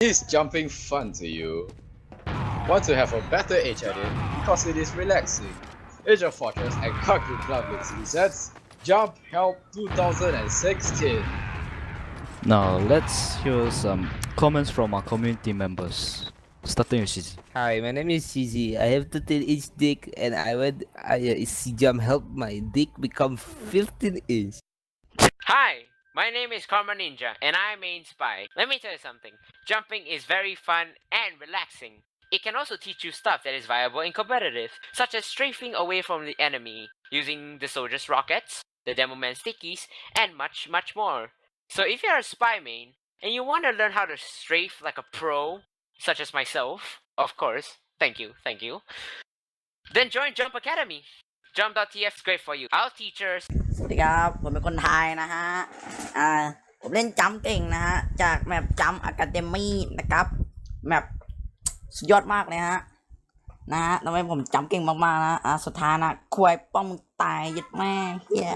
Is jumping fun to you? Want to have a better edge at it because it is relaxing? Age of Fortress and Kaku Club League presents Jump Help 2016. Now let's hear some comments from our community members. Starting with Shizi. Hi, my name is CZ. I have 13-inch dick and see jump help my dick become 15-inch. Hi, my name is Karma Ninja and I'm main spy. Let me tell you something. Jumping is very fun and relaxing. It can also teach you stuff that is viable in competitive, such as strafing away from the enemy, using the soldier's rockets, the demo man stickies, and much more. So if you're a spy main, and you want to learn how to strafe like a pro, such as myself, of course, thank you, then join Jump Academy. Jump.tf is great for you. Our teachers สวัสดีครับผมเป็นคนไทยนะฮะผมเล่นจัมป์เก่งนะฮะจากแมปจัมป์อะคาเดมี่นะครับแมปสุดยอดมากเลยฮะทำไมผมจัมป์เก่งมากๆนะสุดท้ายนะควายป้อมมึงตายยัดแม่เหี้ย